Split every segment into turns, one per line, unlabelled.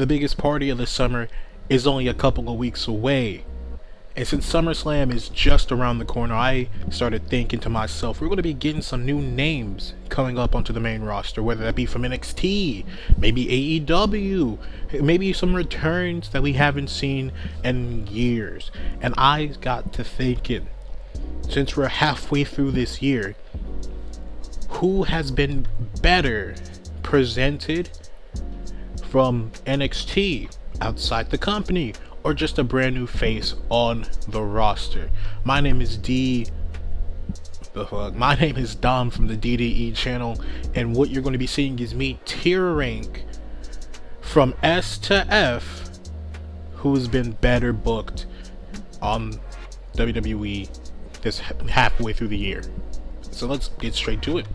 the biggest party of the summer is only a couple of weeks away. And since SummerSlam is just around the corner, I started thinking to myself, we're going to be getting some new names coming up onto the main roster, whether that be from NXT, maybe AEW, maybe some returns that we haven't seen in years. And I got to thinking, since we're halfway through this year, who has been better presented from NXT outside the company, or just a brand new face on the roster? My name is My name is Dom from the DDE channel, and what you're going to be seeing is me tier rank from S to F who's been better booked on WWE this halfway through the year. So let's get straight to it.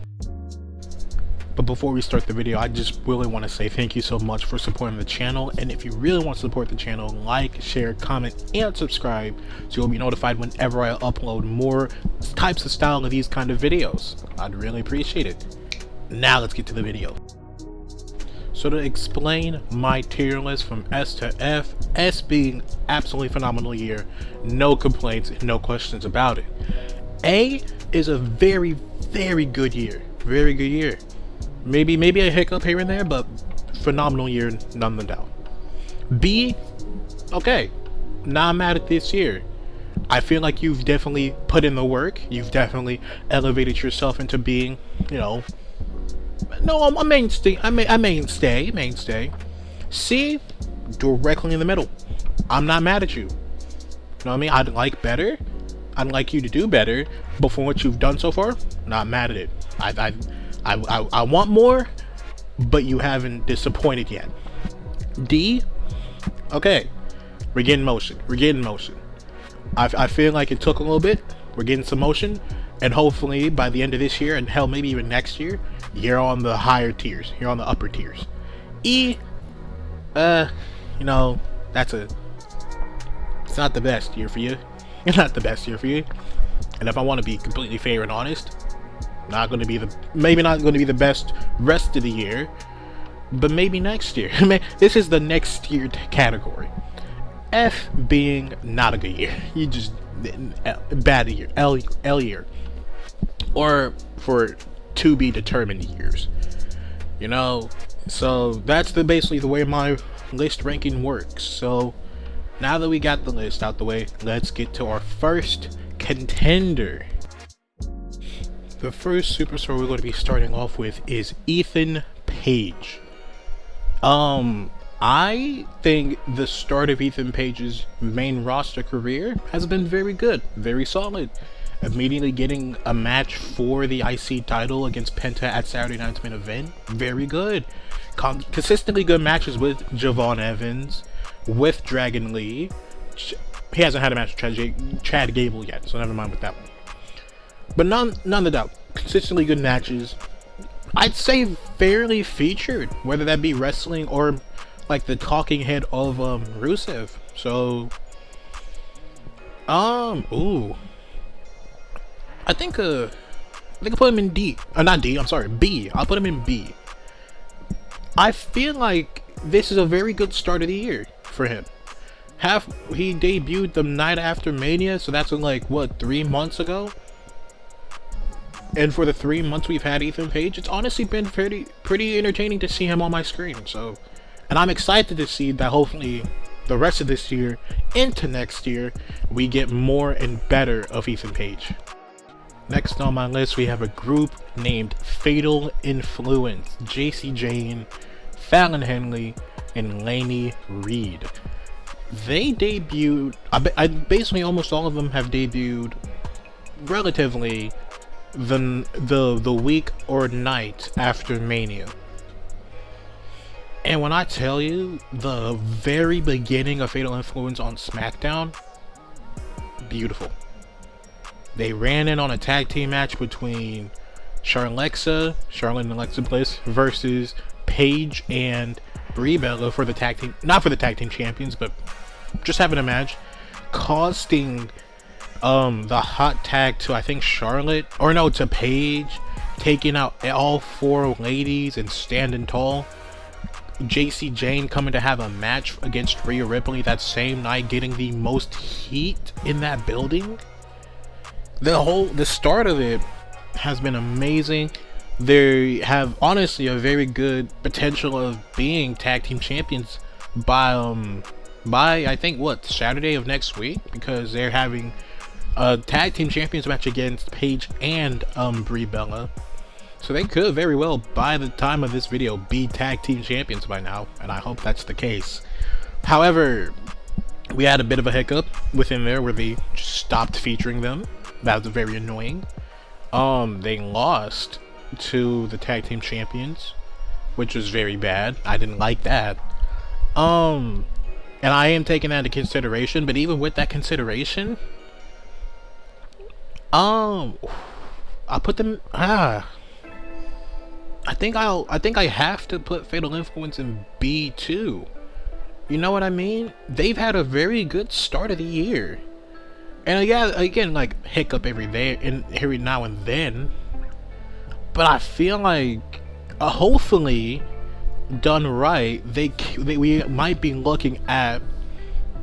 But before we start the video, I just really want to say thank you so much for supporting the channel. And if you really want to support the channel, like, share, comment, and subscribe so you'll be notified whenever I upload more types of style of these kind of videos. I'd really appreciate it. Now let's get to the video. So to explain my tier list from S to F, S being absolutely phenomenal year, no complaints, no questions about it. A is a very, very good year. Very good year. Maybe a hiccup here and there, but phenomenal year, none of the doubt. B, okay, not mad at this year. I feel like you've definitely put in the work. You've definitely elevated yourself into being, you know, a mainstay. A mainstay. C, directly in the middle. I'm not mad at you. You know what I mean? I'd like better. I'd like you to do better, but for what you've done so far, not mad at it. I want more, but you haven't disappointed yet. D, okay, we're getting motion. I feel like it took a little bit. We're getting some motion, and hopefully by the end of this year, and hell, maybe even next year, you're on the higher tiers. You're on the upper tiers. E, you know, it's not the best year for you. It's not the best year for you. And if I want to be completely fair and honest, maybe not going to be the best rest of the year, but maybe next year. This is the next year category. F being not a good year. You just bad year. L year, or for to be determined years. You know, so that's basically the way my list ranking works. So now that we got the list out the way, let's get to our first contender. The first superstar we're going to be starting off with is Ethan Page. I think the start of Ethan Page's main roster career has been very good, very solid. Immediately getting a match for the IC title against Penta at Saturday Night's Main Event, very good. Consistently good matches with Jevon Evans, with Dragon Lee. He hasn't had a match with Chad Gable yet, so never mind with that one. But none of the doubt, consistently good matches. I'd say fairly featured, whether that be wrestling or like the talking head of Rusev. So, I think I put him in D. Not D. I'm sorry, B. I'll put him in B. I feel like this is a very good start of the year for him. He debuted the night after Mania, so that's like what, 3 months ago. And for the 3 months we've had Ethan Page, it's honestly been pretty entertaining to see him on my screen. So, and I'm excited to see that hopefully the rest of this year into next year we get more and better of Ethan Page. Next on my list we have a group named Fatal Influence. JC Jane, Fallon Henley, and Laney Reed. They debuted, basically almost all of them have debuted relatively the week or night after Mania. And when I tell you, the very beginning of Fatal Influence on SmackDown, beautiful. They ran in on a tag team match between Charlotte and Alexa Bliss versus Paige and Brie Bella for the tag team, not for the tag team champions, but just having a match, costing the hot tag to, I think, Charlotte, or no, to Paige, taking out all 4 ladies and standing tall. JC Jane coming to have a match against Rhea Ripley that same night, getting the most heat in that building. The start of it has been amazing. They have honestly a very good potential of being tag team champions by I think what, Saturday of next week, because they're having a tag team champions match against Paige and Brie Bella. So they could very well, by the time of this video, be tag team champions by now, and I hope that's the case. However, we had a bit of a hiccup within there where they just stopped featuring them. That was very annoying. They lost to the tag team champions, which was very bad. I didn't like that. And I am taking that into consideration, but even with that consideration, I put them I think I have to put Fatal Influence in B2. You know what I mean? They've had a very good start of the year. And yeah, again, like hiccup every now and then. But I feel like hopefully done right, we might be looking at,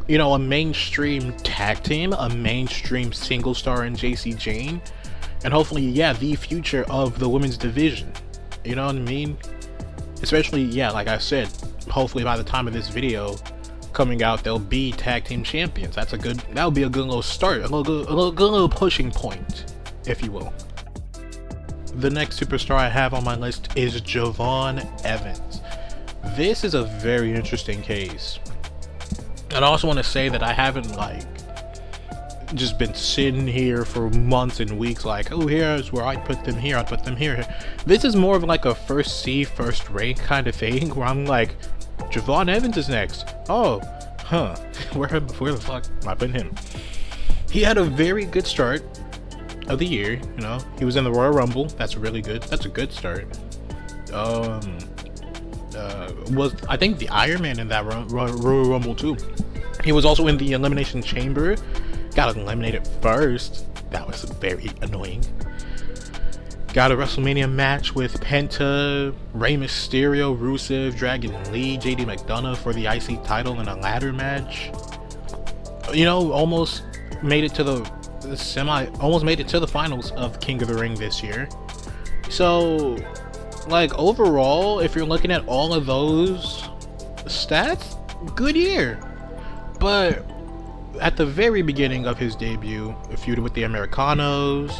you know, a mainstream tag team, a mainstream single star in JC Jane, and hopefully, yeah, the future of the women's division. You know what I mean? Especially, yeah, like I said, hopefully by the time of this video coming out, they'll be tag team champions. That would be a good little start, a little pushing point, if you will. The next superstar I have on my list is Jevon Evans. This is a very interesting case. And I also want to say that I haven't like just been sitting here for months and weeks like, oh, here's where I'd put them here, I'd put them here. This is more of like a first see, first rank kind of thing, where I'm like, Jevon Evans is next. Oh, huh. Where the fuck am I putting him? He had a very good start of the year, you know. He was in the Royal Rumble. That's really good. That's a good start. Was I think the Iron Man in that Royal Rumble too. He was also in the Elimination Chamber. Got eliminated first. That was very annoying. Got a WrestleMania match with Penta, Rey Mysterio, Rusev, Dragon Lee, JD McDonough for the IC title in a ladder match. You know, almost made it to the finals of King of the Ring this year. So, like, overall, if you're looking at all of those stats, good year. But at the very beginning of his debut, the feud with the Americanos,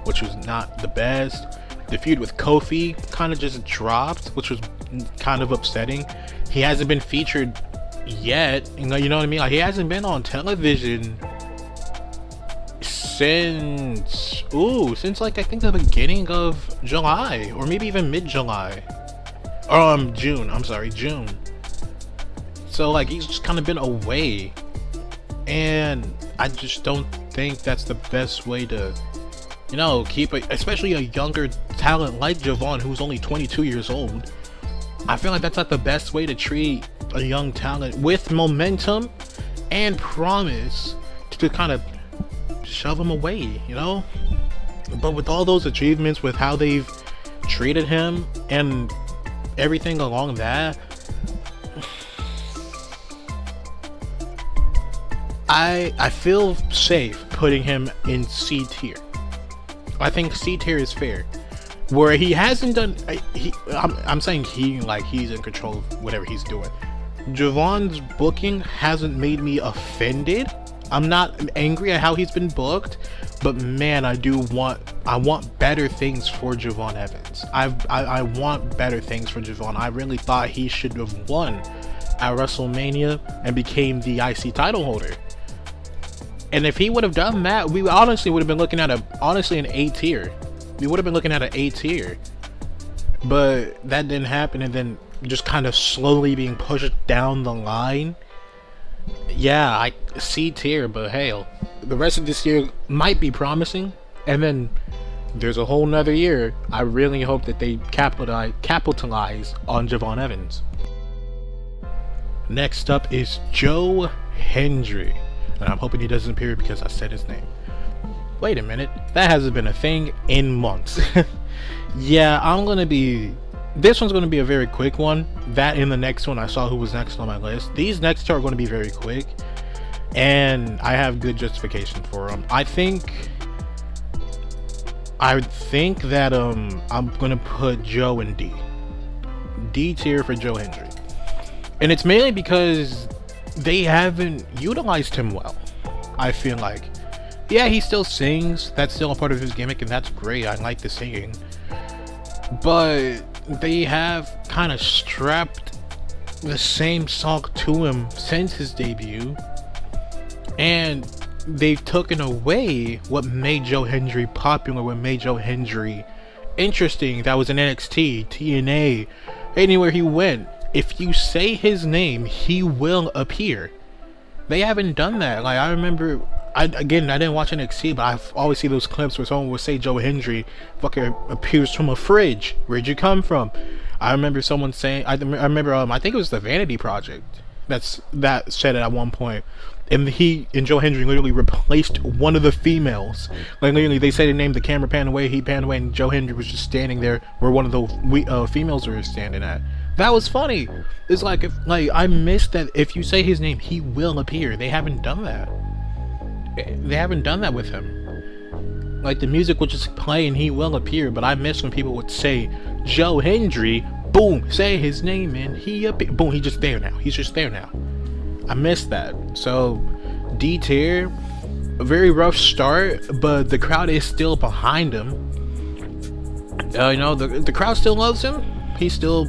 which was not the best. The feud with Kofi kind of just dropped, which was kind of upsetting. He hasn't been featured yet, you know what I mean? Like, he hasn't been on television since like I think the beginning of July, or maybe even mid-July, or June. I'm sorry, June. So like he's just kind of been away, and I just don't think that's the best way to, you know, keep especially a younger talent like Jevon, who's only 22 years old. I feel like that's not the best way to treat a young talent with momentum and promise to kind of shove him away, you know. But with all those achievements, with how they've treated him and everything along that, I feel safe putting him in C tier. I think C tier is fair. Where he hasn't done, I'm saying he's in control of whatever he's doing. Jevon's booking hasn't made me offended. I'm not angry at how he's been booked, but man, I want better things for Jevon Evans. I want better things for Jevon. I really thought he should have won at WrestleMania and became the IC title holder. And if he would have done that, we honestly would have been looking at an A tier. We would have been looking at an A tier. But that didn't happen, and then just kind of slowly being pushed down the line. Yeah, I C tier, but hell, the rest of this year might be promising, and then there's a whole nother year. I really hope that they capitalize on Jevon Evans. Next up is Joe Hendry, and I'm hoping he doesn't appear because I said his name. Wait a minute, that hasn't been a thing in months. Yeah, I'm gonna be this one's going to be a very quick one. That in the next one, I saw who was next on my list. These next two are going to be very quick, and I have good justification for them. I think that I'm going to put Joe in D tier for Joe Hendry, and it's mainly because they haven't utilized him well. I feel like, yeah, he still sings. That's still a part of his gimmick, and that's great. I like the singing, but they have kind of strapped the same song to him since his debut, and they've taken away what made Joe Hendry popular, what made Joe Hendry interesting. That was in NXT, TNA, anywhere he went. If you say his name, he will appear. They haven't done that. Like, I remember, I didn't watch NXT, but I always see those clips where someone would say Joe Hendry fucking appears from a fridge. Where'd you come from? I remember someone saying, I think it was the Vanity Project that said it at one point. And Joe Hendry literally replaced one of the females. Like, literally, they said the name, the camera panned away, he panned away, and Joe Hendry was just standing there where one of the females were standing at. That was funny. It's like, I missed that. If you say his name, he will appear. They haven't done that. They haven't done that with him. Like, the music would just play and he will appear, but I miss when people would say Joe Hendry, boom, say his name, and boom, he's just there now. He's just there now. I missed that. So, D tier, a very rough start, but the crowd is still behind him. The crowd still loves him. He's still,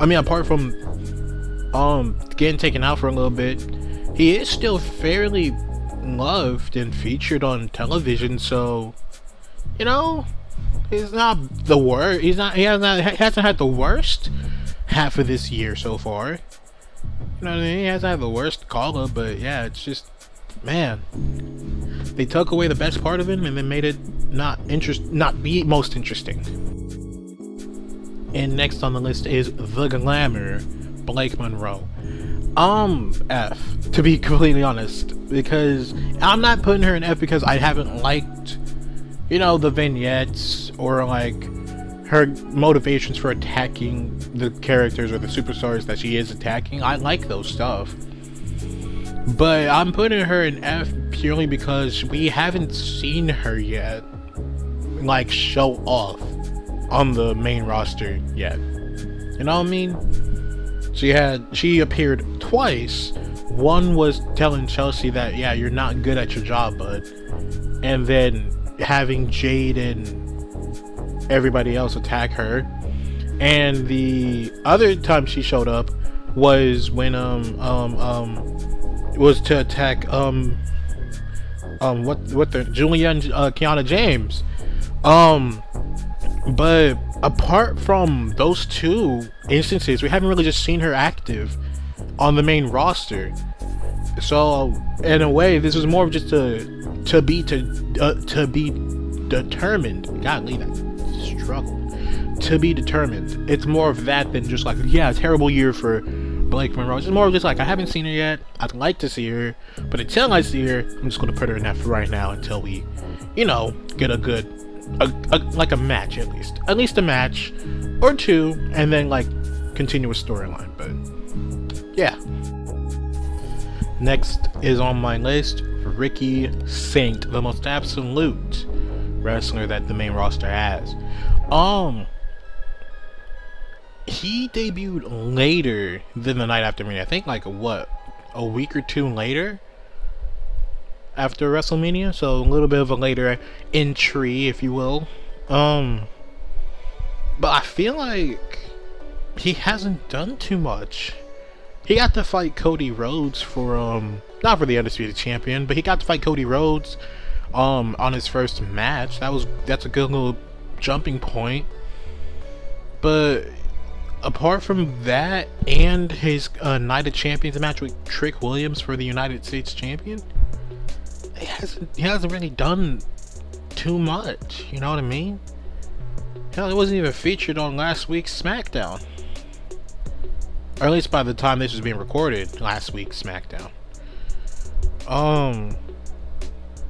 apart from getting taken out for a little bit, he is still fairly loved and featured on television. So, he's not the worst. He hasn't had the worst half of this year so far. You know what I mean? He hasn't had the worst call-up, but yeah, it's just, man, they took away the best part of him and then made it not the most interesting. And next on the list is the Glamour, Blake Monroe. F, to be completely honest, because I'm not putting her in F because I haven't liked, the vignettes or like her motivations for attacking the characters or the superstars that she is attacking. I like those stuff, but I'm putting her in F purely because we haven't seen her yet, like, show off on the main roster yet. You know what I mean? She appeared twice. One was telling Chelsea that, yeah, you're not good at your job, bud, and then having Jade and everybody else attack her. And the other time she showed up was when was to attack Julia and Kiana James. But apart from those two instances, we haven't really just seen her active on the main roster. So in a way, this is more of just to be determined. God, leave that struggle. To be determined. It's more of that than just like, yeah, a terrible year for Blake Monroe. It's more of just like, I haven't seen her yet. I'd like to see her, but until I see her, I'm just gonna put her in F right now until we, get a good, like a match at least a match or two, and then like continuous storyline. But yeah. Next is on my list, Ricky Saint, the most absolute wrestler that the main roster has. He debuted later than the night after Mania. I think like a week or two later after WrestleMania, so a little bit of a later entry, if you will. But I feel like he hasn't done too much. He got to fight Cody Rhodes for not for the Undisputed Champion, but he got to fight Cody Rhodes on his first match. That's a good little jumping point. But apart from that and his Night of Champions match with Trick Williams for the United States Champion, he hasn't really done too much. You know what I mean? Hell, he wasn't even featured on last week's SmackDown. Or at least by the time this was being recorded, last week's SmackDown.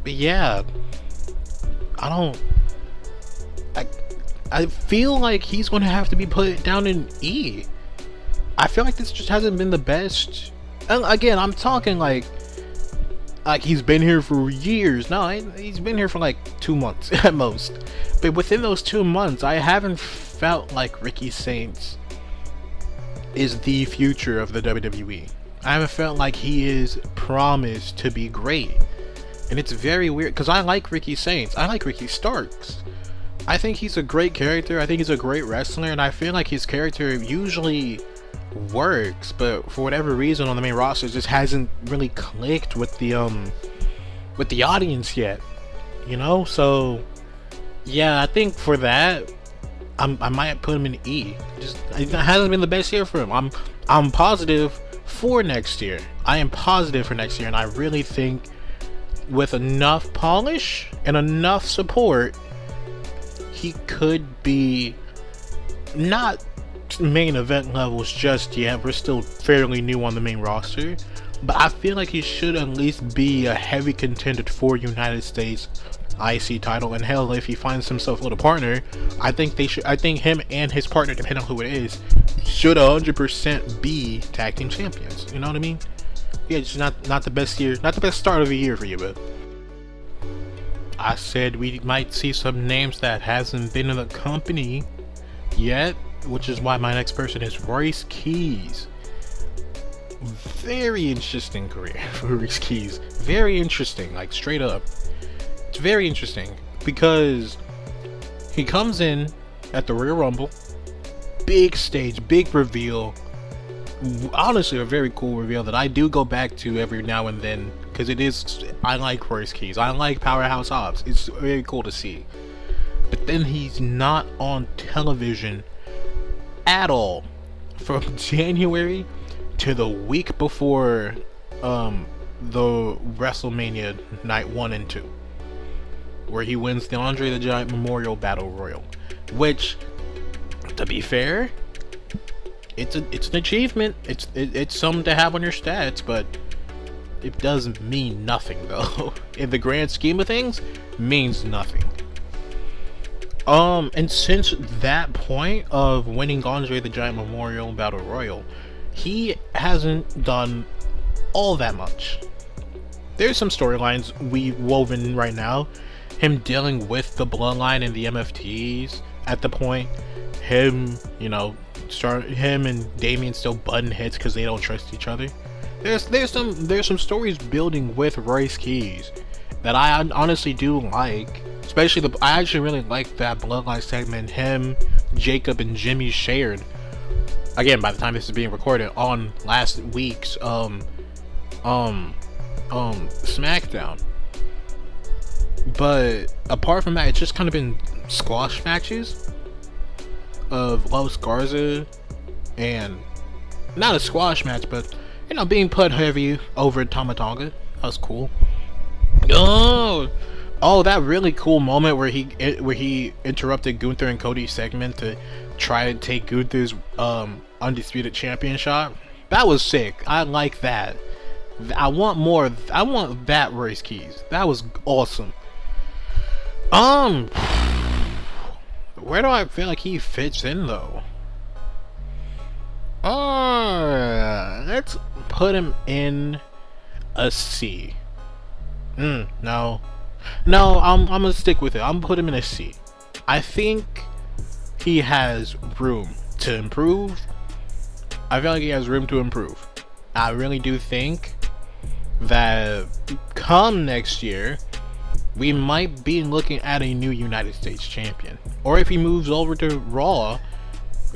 But yeah, I feel like he's going to have to be put down in E. I feel like this just hasn't been the best. And again, I'm talking like he's been here for years. No, he's been here for like 2 months at most. But within those 2 months, I haven't felt like Ricky Saints is the future of the WWE. I haven't felt like he is promised to be great. And it's very weird because I like Ricky Saints. I like Ricky Starks. I think he's a great character. I think he's a great wrestler, and I feel like his character usually works, but for whatever reason on the main roster, it just hasn't really clicked with the audience yet. You know, so yeah, I think for that, I might put him in E. Just it hasn't been the best year for him. I'm positive for next year. I am positive for next year, and I really think with enough polish and enough support, he could be not main event levels just yet. We're still fairly new on the main roster, but I feel like he should at least be a heavy contender for United States IC title. And hell, if he finds himself with a partner, I think him and his partner, depending on who it is, should 100% be tag team champions. You know what I mean? Yeah, it's not the best year, not the best start of the year for you, but I said we might see some names that hasn't been in the company yet, which is why my next person is Royce Keys. Very interesting career for Royce Keys. Very interesting, like straight up. It's very interesting because he comes in at the Royal Rumble, big stage, big reveal. Honestly, a very cool reveal that I do go back to every now and then because it is. I like Royce Keys. I like Powerhouse Hobbs. It's very cool to see. But then he's not on television at all from January to the week before the WrestleMania night 1 and 2, where he wins the Andre the Giant Memorial Battle Royal, which, to be fair, it's an achievement. It's something to have on your stats, but it doesn't mean nothing though. In the grand scheme of things, means nothing. And since that point of winning Andre the Giant Memorial Battle Royal, he hasn't done all that much. There's some storylines we've woven right now. Him dealing with the bloodline and the MFTs at the point. Him, you know, him and Damien still button heads because they don't trust each other. There's some stories building with Royce Keys that I honestly do like. Especially I actually really like that bloodline segment him, Jacob, and Jimmy shared. Again, by the time this is being recorded, on last week's SmackDown. But apart from that, it's just kind of been squash matches of Los Garza, and not a squash match, but you know, being put heavy over Tama Tonga. That was cool. Oh, that really cool moment where he interrupted Gunther and Cody's segment to try to take Gunther's undisputed champion shot. That was sick. I like that. I want more. I want that Royce Keys. That was awesome. Where do I feel like he fits in though? Let's put him in a C. No, I'm gonna stick with it. I'm gonna put him in a C. I think he has room to improve. I feel like he has room to improve. I really do think that come next year, we might be looking at a new United States champion. Or if he moves over to Raw,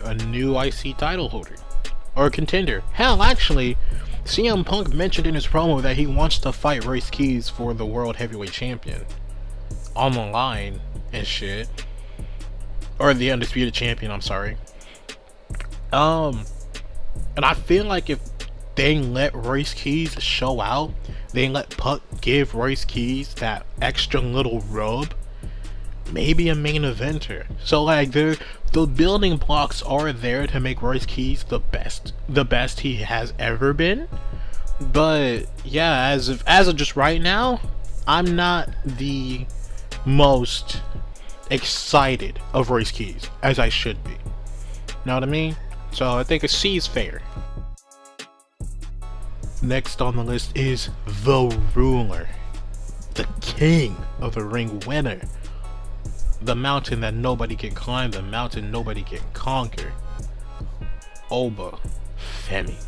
a new IC title holder. Or a contender. Hell, actually, CM Punk mentioned in his promo that he wants to fight Royce Keys for the World Heavyweight Champion. On the line and shit. Or the Undisputed Champion, I'm sorry. And I feel like if they let Royce Keys show out, they let Punk give Royce Keys that extra little rub, maybe a main eventer. So like the building blocks are there to make Royce Keys the best he has ever been. But yeah, as of just right now, I'm not the most excited of Royce Keys, as I should be. Know what I mean? So I think a C is fair. Next on the list is the ruler, the king of the ring, winner, the mountain that nobody can climb, the mountain nobody can conquer, Oba Femi.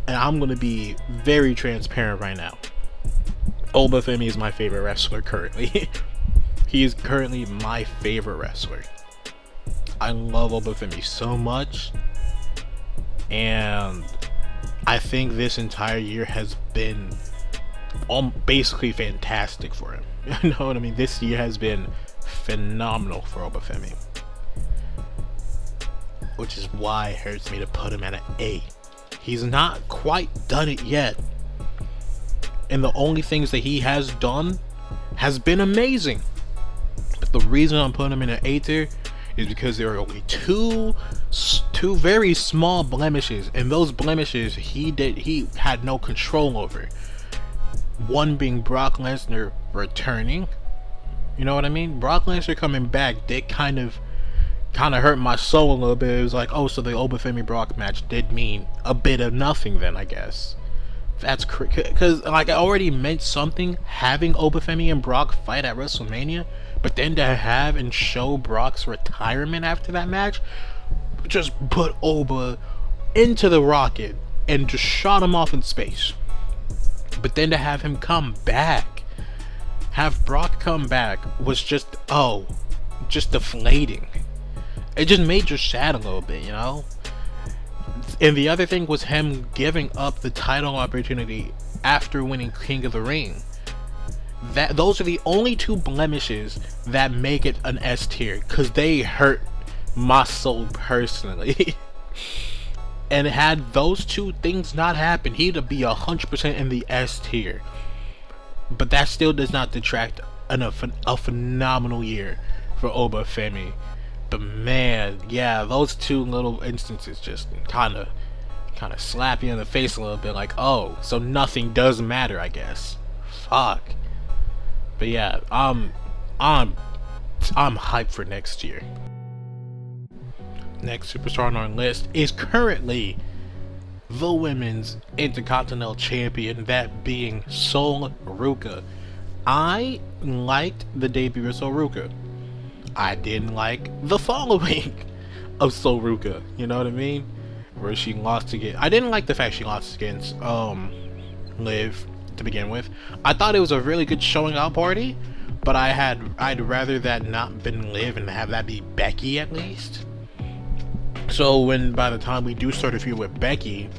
And I'm gonna be very transparent right now. Oba Femi is my favorite wrestler currently. He is currently my favorite wrestler. I love Oba Femi so much, and I think this entire year has been basically fantastic for him. You know what I mean? This year has been phenomenal for Oba Femi, which is why it hurts me to put him at an A. He's not quite done it yet, and the only things that he has done has been amazing. But the reason I'm putting him in an A tier is because there are only two very small blemishes, and those blemishes he had no control over. One being Brock Lesnar returning. You know what I mean? Brock Lesnar coming back did kind of hurt my soul a little bit. It was like, oh, so the Oba Femi Brock match did mean a bit of nothing then, I guess. That's because like I already meant something having Oba Femi and Brock fight at WrestleMania, but then to have and show Brock's retirement after that match, just put Oba into the rocket and just shot him off in space. But then to have him come back, have Brock come back, was just deflating. It just made you sad a little bit, you know? And the other thing was him giving up the title opportunity after winning King of the Ring. Those are the only two blemishes that make it an S tier, because they hurt my soul personally. And had those two things not happen, he'd be 100% in the S tier. But that still does not detract a phenomenal year for Oba Femi. But man, yeah, those two little instances just kind of slap you in the face a little bit, like, oh, so nothing does matter, I guess. Fuck. But yeah, I'm hyped for next year. Next superstar on our list is currently the Women's Intercontinental Champion, that being Sol Ruca. I liked the debut of Sol Ruca. I didn't like the following of Sol Ruca, you know what I mean? Where she lost again. I didn't like the fact she lost against Liv to begin with. I thought it was a really good showing out party, but I'd rather that not been Liv and have that be Becky at least. So by the time we do start a feud with Becky,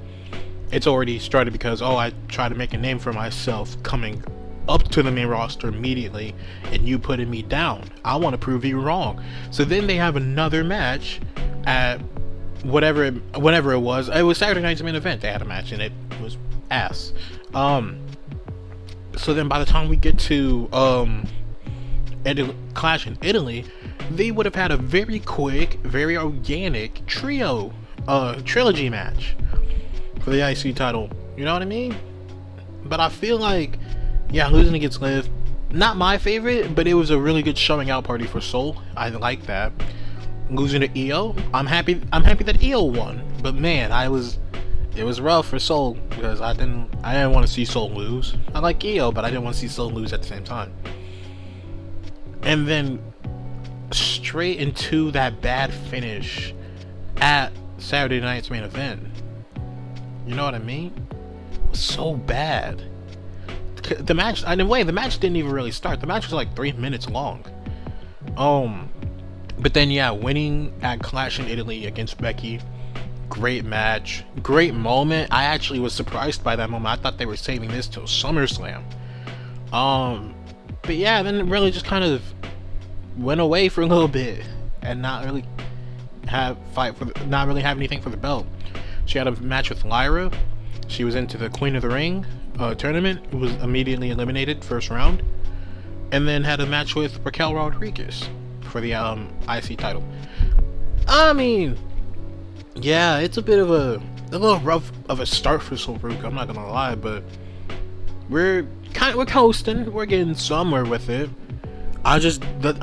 it's already started because, oh, I try to make a name for myself coming up to the main roster immediately, and you putting me down. I want to prove you wrong. So then they have another match at whatever it was. It was Saturday night's main event. They had a match and it was ass. So then by the time we get to Clash in Italy, they would have had a very quick, very organic trilogy match for the IC title. You know what I mean? But I feel like, yeah, losing against Liv, not my favorite, but it was a really good showing out party for Sol. I like that. Losing to Io, I'm happy that Io won. But man, it was rough for Sol because I didn't want to see Sol lose. I like Io, but I didn't want to see Sol lose at the same time. And then straight into that bad finish at Saturday night's main event. You know what I mean? It was so bad. The match, in a way, the match didn't even really start. The match was like 3 minutes long. But then yeah, winning at Clash in Italy against Becky, great match, great moment. I actually was surprised by that moment. I thought they were saving this till SummerSlam. But yeah, then it really just kind of went away for a little bit and not really have anything for the belt. She had a match with Lyra. She was into the Queen of the Ring tournament, was immediately eliminated first round, and then had a match with Raquel Rodriguez for the IC title. I mean, yeah, it's a bit of a little rough of a start for Sol Ruca, I'm not gonna lie, but we're coasting, we're getting somewhere with it. I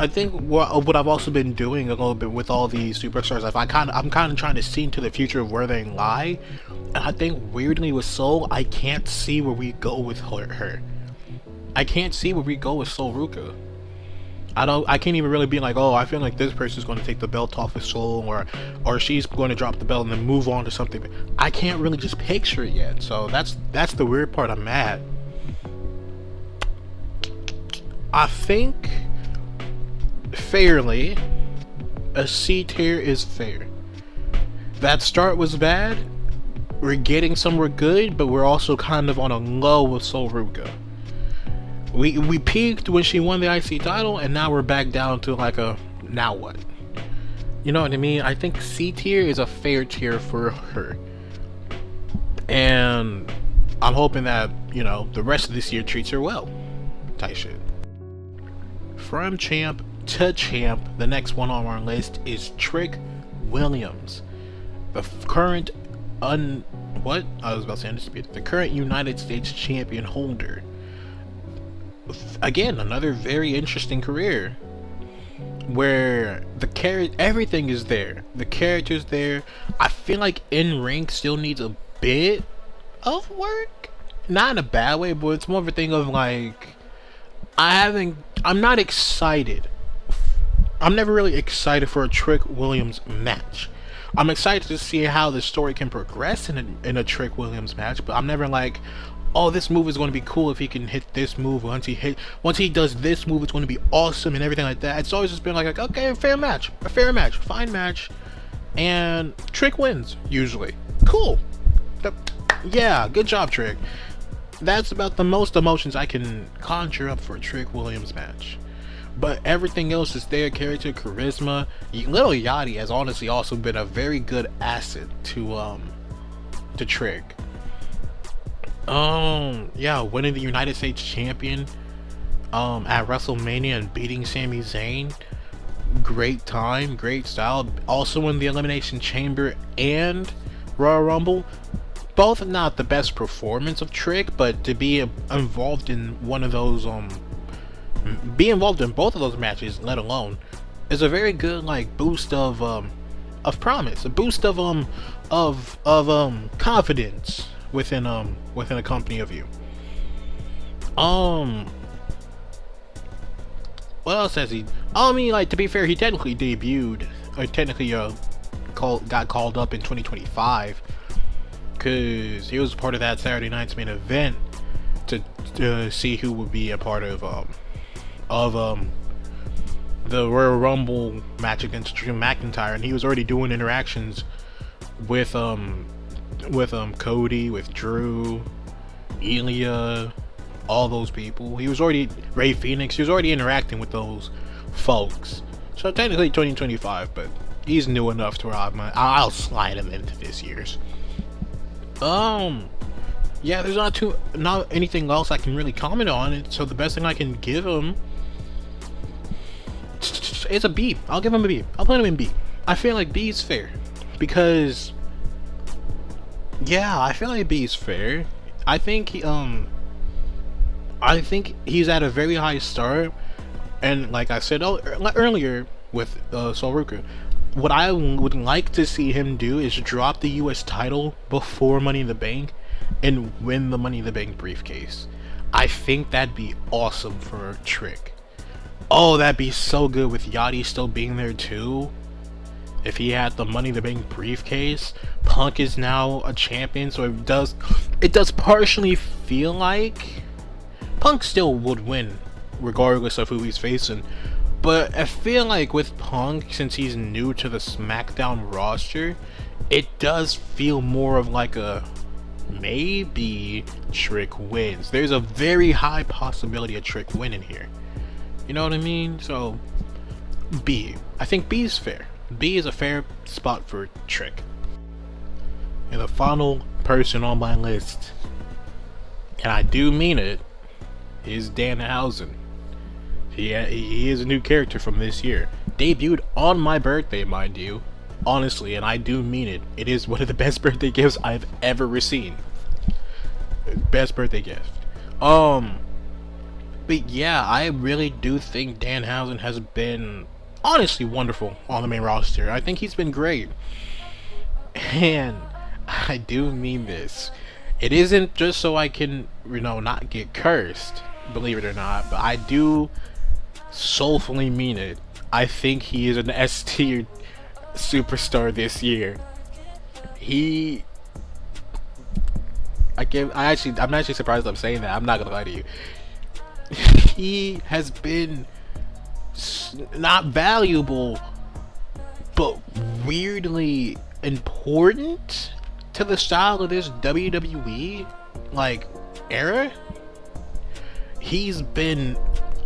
think what I've also been doing a little bit with all these superstars, I'm kind of trying to see into the future of where they lie, and I think weirdly with Soul, I can't see where we go with her. I can't see where we go with Soul Ruka. I can't even really be like, oh, I feel like this person's going to take the belt off of Soul, or she's going to drop the belt and then move on to something. I can't really just picture it yet. So that's the weird part I'm at. I think fairly a C tier is fair. That start was bad. We're getting somewhere good, but we're also kind of on a low with Soul Ruka. We peaked when she won the IC title, and now we're back down to like a now what? You know what I mean? I think C tier is a fair tier for her, and I'm hoping that, you know, the rest of this year treats her well. Type shit. From champ to champ, the next one on our list is Trick Williams, the current the current United States champion holder. Again, another very interesting career where everything is there. The character's there. I feel like in ring still needs a bit of work, not in a bad way, but it's more of a thing of like I'm not excited. I'm never really excited for a Trick Williams match. I'm excited to see how the story can progress in a Trick Williams match, but I'm never like, oh, this move is going to be cool if he can hit this move. Once he does this move, it's going to be awesome and everything like that. It's always just been like okay, a fair match, fine match, and Trick wins usually. Cool. Yeah, good job, Trick. That's about the most emotions I can conjure up for a Trick Williams match. But everything else is there: character, charisma. Little Yachty has honestly also been a very good asset to Trick. Yeah, winning the United States champion at WrestleMania and beating Sami Zayn. Great time, great style. Also in the Elimination Chamber and Royal Rumble. Both not the best performance of Trick, but to be involved in one of those be involved in both of those matches, let alone, is a very good like boost of promise, a boost of confidence within a company of you. What else has he? I mean, like, to be fair, he technically debuted, or technically got called up in 2025, because he was part of that Saturday night's main event to see who would be a part of the Royal Rumble match against Drew McIntyre, and he was already doing interactions with Cody, with Drew, Ilya, all those people. He was already Ray Phoenix. He was already interacting with those folks. So technically 2025, but he's new enough to where I'll slide him into this year's. Yeah, there's not anything else I can really comment on it. So the best thing I can give him is a B. I'll give him a B. I'll put him in B. I feel like B is fair because, yeah, I feel like B is fair. I think he's at a very high start, and like I said earlier with Soul Ruka, what I would like to see him do is drop the US title before Money in the Bank and win the Money in the Bank briefcase. I think that'd be awesome for Trick. Oh, that'd be so good with Yachty still being there too. If he had the Money in the Bank briefcase, Punk is now a champion, so it does partially feel like Punk still would win regardless of who he's facing. But I feel like with Punk, since he's new to the SmackDown roster, it does feel more of like a maybe Trick wins. There's a very high possibility of Trick winning here. You know what I mean? So B. I think B is fair. B is a fair spot for Trick. And the final person on my list, and I do mean it, is Danhausen. He is a new character from this year. Debuted on my birthday, mind you. Honestly, and I do mean it. It is one of the best birthday gifts I've ever received. Best birthday gift. But yeah, I really do think Danhausen has been honestly wonderful on the main roster. I think he's been great. And I do mean this. It isn't just so I can, not get cursed, believe it or not, but I do soulfully mean it. I think he is an S tier superstar this year. I'm actually surprised I'm saying that. I'm not gonna lie to you. He has been not valuable, but weirdly important to the style of this WWE era. He's been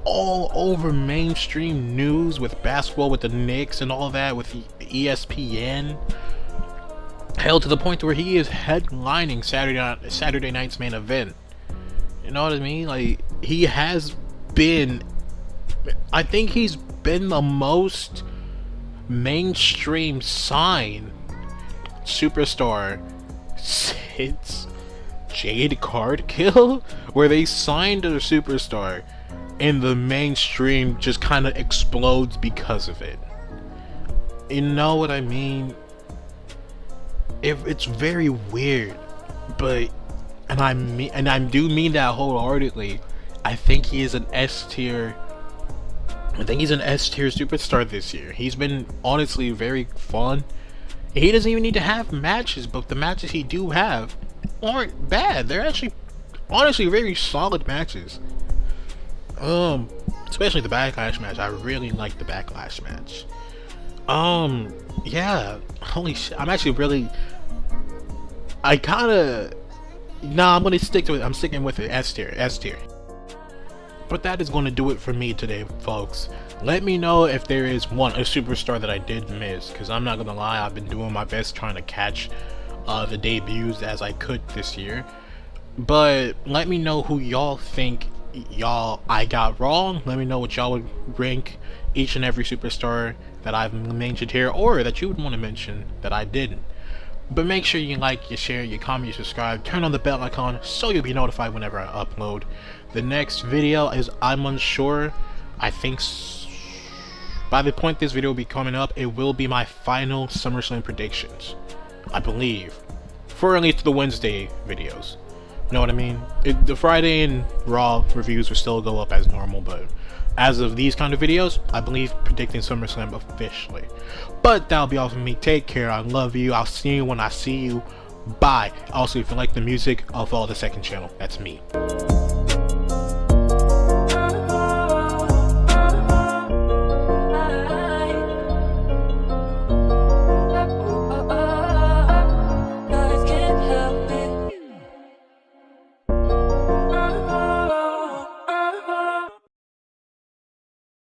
all over mainstream news with basketball, with the Knicks and all that, with ESPN. Hell, to the point where he is headlining Saturday night's main event. You know what I mean? He has been, I think he's been the most mainstream sign superstar since Jade Card Kill, where they signed a superstar and the mainstream just kind of explodes because of it. You know what I mean? It's very weird, but I do mean that wholeheartedly. I think he is an S tier. I think he's an S tier superstar this year. He's been honestly very fun. He doesn't even need to have matches, but the matches he do have aren't bad. They're actually honestly very solid matches. Especially the Backlash match. I really like the Backlash match. Yeah. Holy shit. I'm actually I'm gonna stick to it. I'm sticking with it. S tier. But that is going to do it for me today, folks. Let me know if there is a superstar that I did miss, because I'm not gonna lie, I've been doing my best trying to catch the debuts as I could this year. But let me know who y'all think I got wrong. Let me know what y'all would rank each and every superstar that I've mentioned here, or that you would want to mention that I didn't. But make sure you like, you share, you comment, you subscribe, turn on the bell icon so you'll be notified whenever I upload. The next video is, I'm unsure, I think by the point this video will be coming up, it will be my final SummerSlam predictions, I believe, for at least the Wednesday videos. You know what I mean? The Friday and Raw reviews will still go up as normal, but as of these kind of videos, I believe predicting SummerSlam officially. But that'll be all from me. Take care. I love you. I'll see you when I see you. Bye. Also, if you like the music, I'll follow the second channel. That's me.